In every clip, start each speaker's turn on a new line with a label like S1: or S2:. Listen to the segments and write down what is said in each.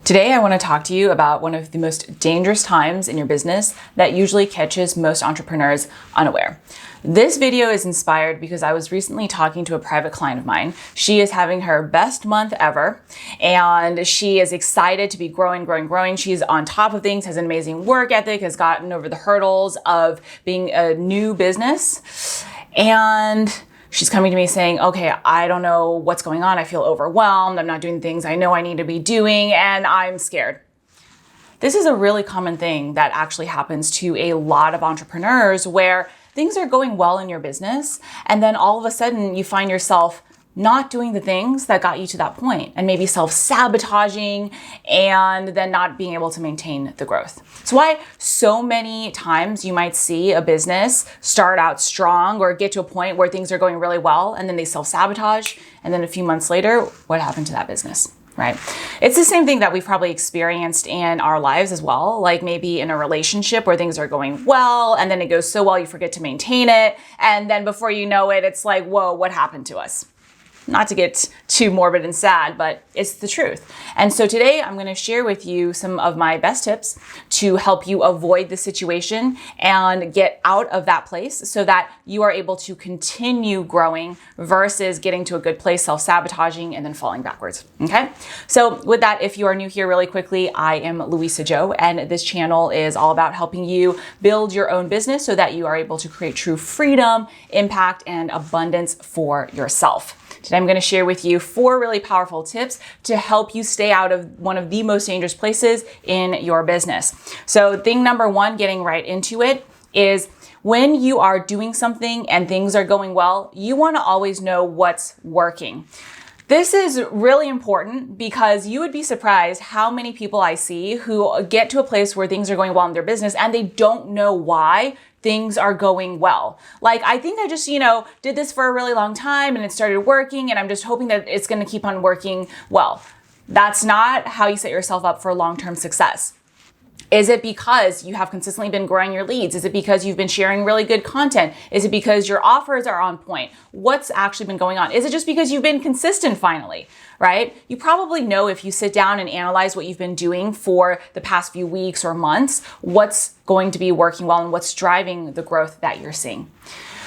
S1: Today, I want to talk to you about one of the most dangerous times in your business that usually catches most entrepreneurs unaware. This video is inspired because I was recently talking to a private client of mine. She is having her best month ever, and she is excited to be growing. She's on top of things, has an amazing work ethic, has gotten over the hurdles of being a new business, and she's coming to me saying, okay, I don't know what's going on. I feel overwhelmed. I'm not doing things I know I need to be doing, and I'm scared. This is a really common thing that actually happens to a lot of entrepreneurs where things are going well in your business, and then all of a sudden you find yourself not doing the things that got you to that point, and maybe self-sabotaging, and then not being able to maintain the growth. It's why so many times you might see a business start out strong or get to a point where things are going really well, and then they self-sabotage, and then a few months later, what happened to that business? Right? It's the same thing that we've probably experienced in our lives as well, like maybe in a relationship where things are going well, and then it goes so well you forget to maintain it, and then before you know it, it's like, whoa, what happened to us? Not to get too morbid and sad, but it's the truth. And so today I'm going to share with you some of my best tips to help you avoid the situation and get out of that place so that you are able to continue growing versus getting to a good place, self-sabotaging, and then falling backwards. Okay? So with that, if you are new here really quickly, I am Luisa Zhou, and this channel is all about helping you build your own business so that you are able to create true freedom, impact, and abundance for yourself. Today, I'm going to share with you 4 really powerful tips to help you stay out of one of the most dangerous places in your business. So thing number 1, getting right into it, is when you are doing something and things are going well, you want to always know what's working. This is really important because you would be surprised how many people I see who get to a place where things are going well in their business and they don't know why things are going well. Like, I think I just, did this for a really long time and it started working and I'm just hoping that it's going to keep on working well. That's not how you set yourself up for long-term success. Is it because you have consistently been growing your leads? Is it because you've been sharing really good content? Is it because your offers are on point? What's actually been going on? Is it just because you've been consistent finally, right? You probably know if you sit down and analyze what you've been doing for the past few weeks or months, what's going to be working well and what's driving the growth that you're seeing.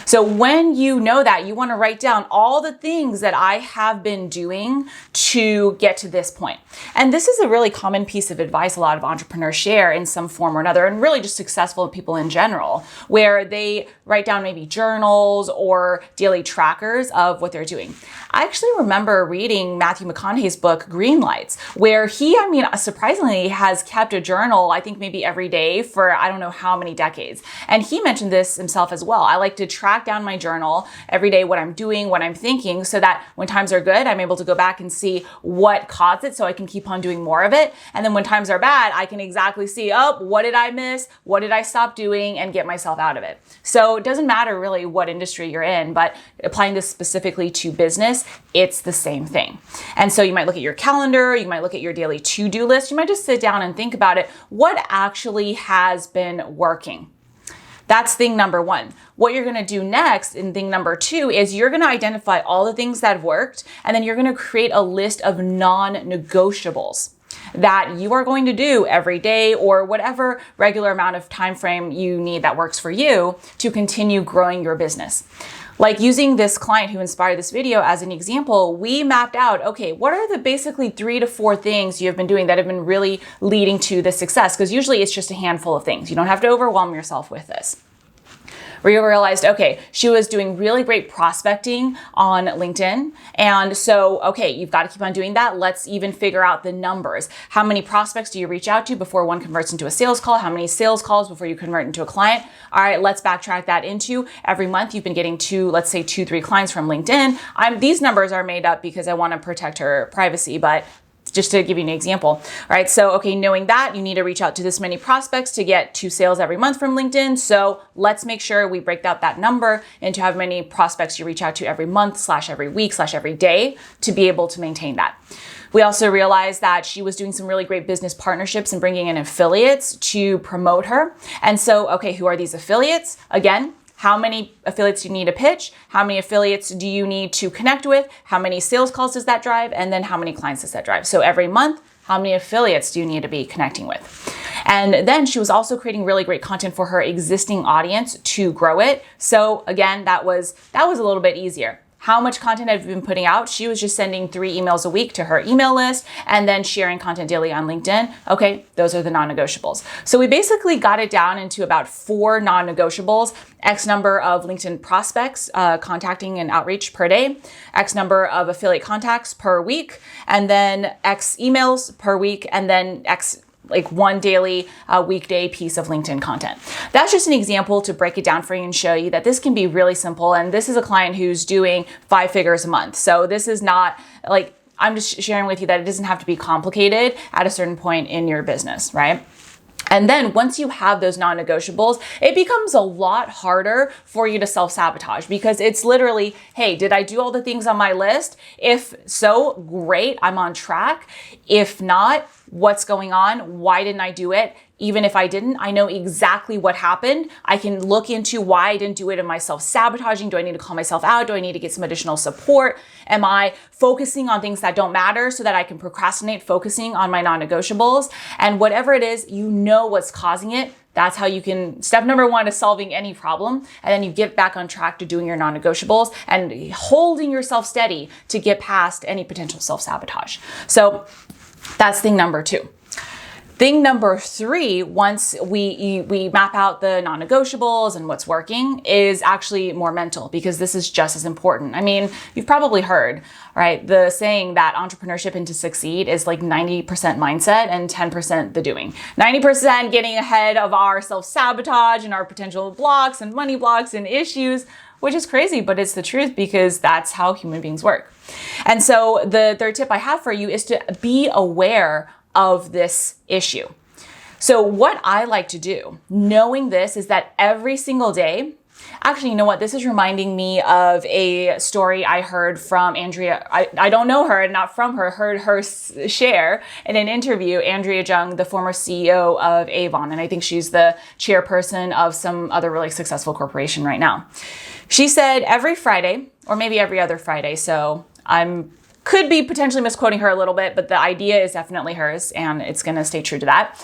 S1: So when you know that, you want to write down all the things that I have been doing to get to this point. And this is a really common piece of advice a lot of entrepreneurs share in some form or another, and really just successful people in general, where they write down maybe journals or daily trackers of what they're doing. I actually remember reading Matthew McConaughey's book, Green Lights, where he, surprisingly has kept a journal, I think maybe every day for I don't know how many decades. And he mentioned this himself as well. I like to track down my journal every day, what I'm doing, what I'm thinking, so that when times are good, I'm able to go back and see what caused it so I can keep on doing more of it. And then when times are bad, I can exactly see, what did I miss? What did I stop doing? And get myself out of it. So it doesn't matter really what industry you're in, but applying this specifically to business, it's the same thing. And so you might look at your calendar, you might look at your daily to-do list, you might just sit down and think about it. What actually has been working? That's thing number 1. What you're going to do next in thing number 2 is you're going to identify all the things that have worked, and then you're going to create a list of non-negotiables that you are going to do every day or whatever regular amount of time frame you need that works for you to continue growing your business. Like using this client who inspired this video as an example, we mapped out, okay, what are the basically 3 to 4 things you have been doing that have been really leading to the success? Because usually it's just a handful of things. You don't have to overwhelm yourself with this. We realized, okay, she was doing really great prospecting on LinkedIn. And so, okay, you've got to keep on doing that. Let's even figure out the numbers. How many prospects do you reach out to before one converts into a sales call? How many sales calls before you convert into a client? All right, let's backtrack that into every month you've been getting 2-3 clients from LinkedIn. These numbers are made up because I want to protect her privacy, but just to give you an example. All right. So, okay, knowing that you need to reach out to this many prospects to get 2 sales every month from LinkedIn. So let's make sure we break out that number into how many prospects you reach out to every month / every week / every day to be able to maintain that. We also realized that she was doing some really great business partnerships and bringing in affiliates to promote her. And so, okay, who are these affiliates? Again, how many affiliates do you need to pitch? How many affiliates do you need to connect with? How many sales calls does that drive? And then how many clients does that drive? So every month, How many affiliates do you need to be connecting with? And then she was also creating really great content for her existing audience to grow it. So again, that was a little bit easier. How much content have you been putting out? She was just sending 3 emails a week to her email list and then sharing content daily on LinkedIn. Okay, those are the non-negotiables. So we basically got it down into about 4 non-negotiables: X number of LinkedIn prospects contacting and outreach per day, X number of affiliate contacts per week, and then X emails per week, and then X one daily weekday piece of LinkedIn content. That's just an example to break it down for you and show you that this can be really simple. And this is a client who's doing 5 figures a month. So this is not I'm just sharing with you that it doesn't have to be complicated at a certain point in your business, right? And then once you have those non-negotiables, it becomes a lot harder for you to self-sabotage, because it's literally, hey, did I do all the things on my list? If so, great, I'm on track. If not, what's going on? Why didn't I do it? Even if I didn't, I know exactly what happened. I can look into why I didn't do it. Am I self-sabotaging? Do I need to call myself out? Do I need to get some additional support? Am I focusing on things that don't matter so that I can procrastinate focusing on my non-negotiables? And whatever it is, you know what's causing it. That's how you can, step number 1 is solving any problem. And then you get back on track to doing your non-negotiables and holding yourself steady to get past any potential self-sabotage. So that's thing number 2. Thing number 3, once we map out the non-negotiables and what's working, is actually more mental, because this is just as important. I mean, you've probably heard, right, the saying that entrepreneurship and to succeed is like 90% mindset and 10% the doing. 90% getting ahead of our self-sabotage and our potential blocks and money blocks and issues, which is crazy, but it's the truth, because that's how human beings work. And so the third tip I have for you is to be aware of this issue. So what I like to do, knowing this, is that every single day, actually, you know what? This is reminding me of a story I heard from Andrea. I don't know her, not from her, heard her share in an interview, Andrea Zhou, the former CEO of Avon. And I think she's the chairperson of some other really successful corporation right now. She said every Friday, or maybe every other Friday, so could be potentially misquoting her a little bit, but the idea is definitely hers, and it's going to stay true to that.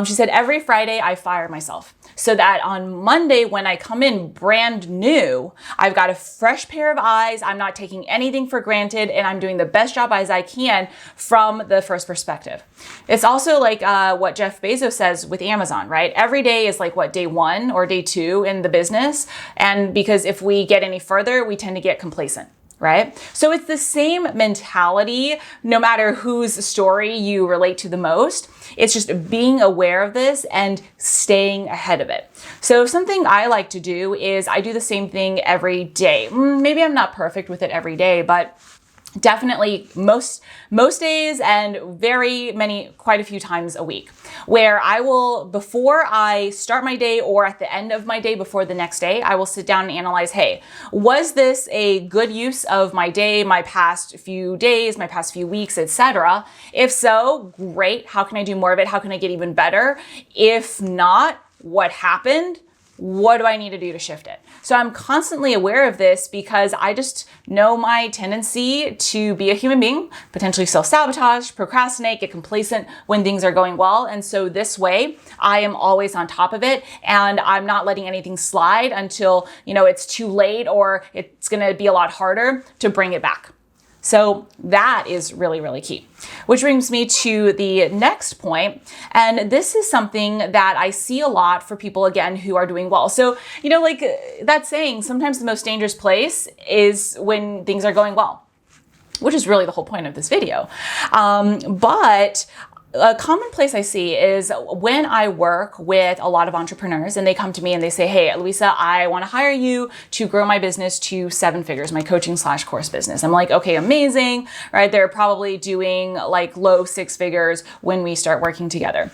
S1: She said, every Friday I fire myself, so that on Monday, when I come in brand new, I've got a fresh pair of eyes. I'm not taking anything for granted, and I'm doing the best job as I can from the first perspective. It's also like what Jeff Bezos says with Amazon, right? Every day is like day 1 or day 2 in the business. And because if we get any further, we tend to get complacent. Right? So it's the same mentality, no matter whose story you relate to the most. It's just being aware of this and staying ahead of it. So something I like to do is I do the same thing every day. Maybe I'm not perfect with it every day, but definitely most days, and quite a few times a week, where I will, before I start my day or at the end of my day, before the next day, I will sit down and analyze, hey, was this a good use of my day, my past few days, my past few weeks, etc.? If so, great. How can I do more of it? How can I get even better? If not, what happened? What do I need to do to shift it? So I'm constantly aware of this, because I just know my tendency to be a human being, potentially self-sabotage, procrastinate, get complacent when things are going well. And so this way, I am always on top of it, and I'm not letting anything slide until, it's too late or it's going to be a lot harder to bring it back. So that is really, really key. Which brings me to the next point. And this is something that I see a lot for people, again, who are doing well. So, like that saying, sometimes the most dangerous place is when things are going well, which is really the whole point of this video. But a common place I see is when I work with a lot of entrepreneurs and they come to me and they say, hey, Luisa, I want to hire you to grow my business to 7 figures, my coaching/course business. I'm like, okay, amazing, right? They're probably doing like low 6 figures when we start working together.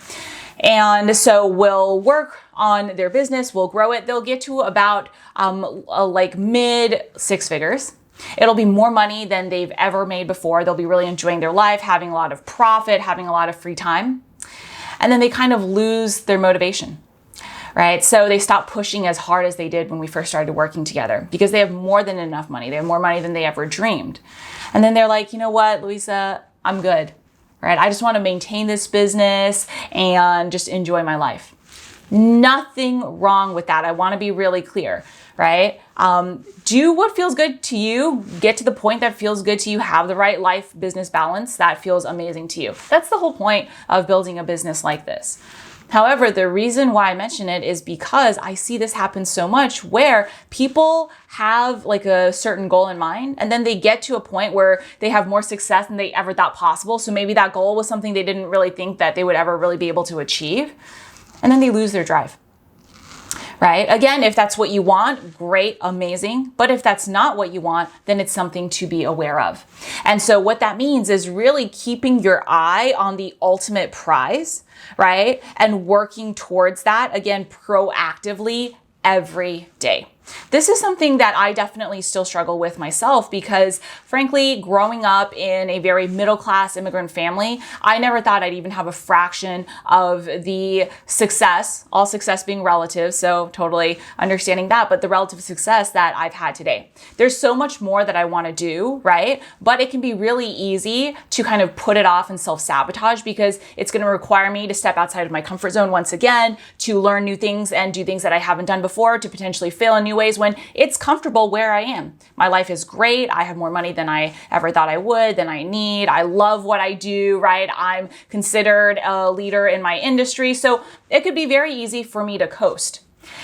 S1: And so we'll work on their business, we'll grow it. They'll get to about like mid 6 figures. It'll be more money than they've ever made before. They'll be really enjoying their life, having a lot of profit, having a lot of free time. And then they kind of lose their motivation, right? So they stop pushing as hard as they did when we first started working together, because they have more than enough money. They have more money than they ever dreamed. And then they're like, you know what, Luisa, I'm good, right? I just want to maintain this business and just enjoy my life. Nothing wrong with that. I want to be really clear, right? Do what feels good to you. Get to the point that feels good to you. Have the right life business balance that feels amazing to you. That's the whole point of building a business like this. However, the reason why I mention it is because I see this happen so much where people have like a certain goal in mind and then they get to a point where they have more success than they ever thought possible. So maybe that goal was something they didn't really think that they would ever really be able to achieve. And then they lose their drive. Right? Again, if that's what you want, great, amazing. But if that's not what you want, then it's something to be aware of. And so what that means is really keeping your eye on the ultimate prize, right? And working towards that, again, proactively every day. This is something that I definitely still struggle with myself because, frankly, growing up in a very middle-class immigrant family, I never thought I'd even have a fraction of the success, all success being relative, so totally understanding that, but the relative success that I've had today. There's so much more that I want to do, right? But it can be really easy to kind of put it off and self-sabotage because it's going to require me to step outside of my comfort zone once again, to learn new things and do things that I haven't done before, to potentially fail in new ways when it's comfortable where I am. My life is great. I have more money than I ever thought I would, than I need. I love what I do, right? I'm considered a leader in my industry. So it could be very easy for me to coast.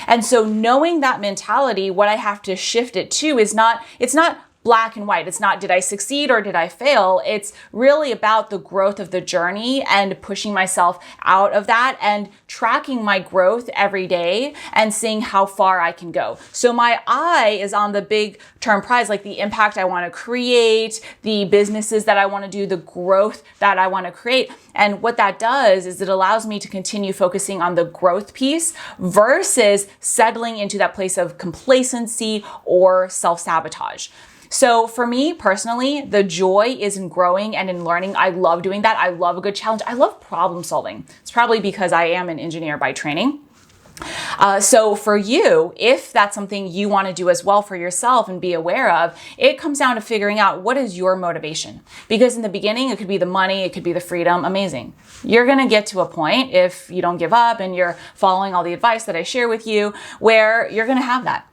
S1: And so knowing that mentality, what I have to shift it to is it's not black and white. It's not, did I succeed or did I fail? It's really about the growth of the journey and pushing myself out of that and tracking my growth every day and seeing how far I can go. So my eye is on the big term prize, like the impact I want to create, the businesses that I want to do, the growth that I want to create. And what that does is it allows me to continue focusing on the growth piece versus settling into that place of complacency or self-sabotage. So for me personally, the joy is in growing and in learning. I love doing that. I love a good challenge. I love problem solving. It's probably because I am an engineer by training. So for you, if that's something you want to do as well for yourself and be aware of, it comes down to figuring out what is your motivation. Because in the beginning, it could be the money, it could be the freedom, amazing. You're going to get to a point, if you don't give up and you're following all the advice that I share with you, where you're going to have that.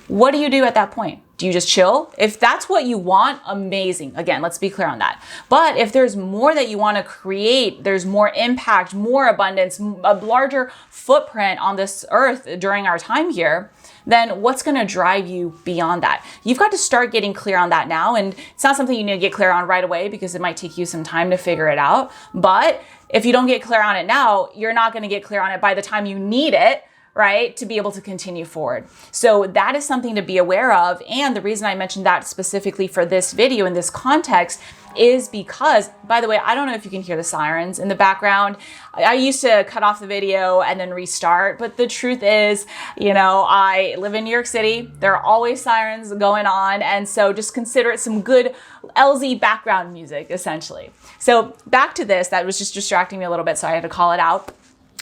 S1: What do you do at that point? Do you just chill? If that's what you want, amazing. Again, let's be clear on that. But if there's more that you want to create, there's more impact, more abundance, a larger footprint on this earth during our time here, then what's going to drive you beyond that? You've got to start getting clear on that now. And it's not something you need to get clear on right away because it might take you some time to figure it out. But if you don't get clear on it now, you're not going to get clear on it by the time you need it, right, to be able to continue forward. So that is something to be aware of. And the reason I mentioned that specifically for this video in this context is because, by the way, I don't know if you can hear the sirens in the background. I used to cut off the video and then restart, but the truth is, I live in New York City. There are always sirens going on. And so just consider it some good LZ background music, essentially. So back to this, that was just distracting me a little bit, so I had to call it out.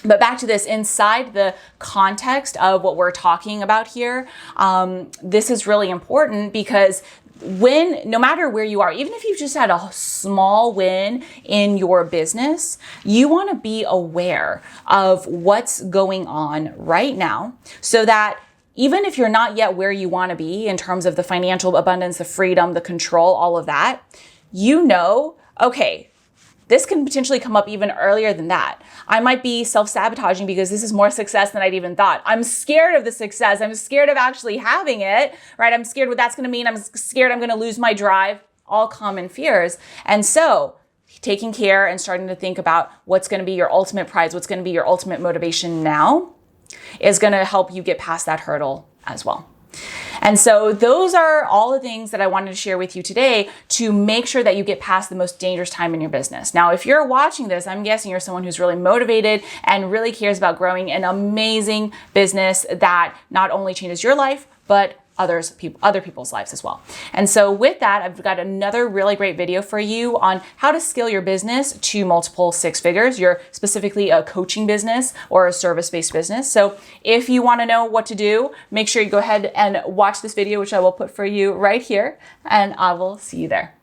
S1: But back to this, inside the context of what we're talking about here, this is really important because no matter where you are, even if you've just had a small win in your business, you want to be aware of what's going on right now so that even if you're not yet where you want to be in terms of the financial abundance, the freedom, the control, all of that, okay, this can potentially come up even earlier than that. I might be self-sabotaging because this is more success than I'd even thought. I'm scared of the success. I'm scared of actually having it, right? I'm scared what that's going to mean. I'm scared I'm going to lose my drive, all common fears. And so taking care and starting to think about what's going to be your ultimate prize, what's going to be your ultimate motivation now is going to help you get past that hurdle as well. And so those are all the things that I wanted to share with you today to make sure that you get past the most dangerous time in your business. Now, if you're watching this, I'm guessing you're someone who's really motivated and really cares about growing an amazing business that not only changes your life, but other people's lives as well. And so with that, I've got another really great video for you on how to scale your business to multiple six figures. You're specifically a coaching business or a service-based business. So if you want to know what to do, make sure you go ahead and watch this video, which I will put for you right here, and I will see you there.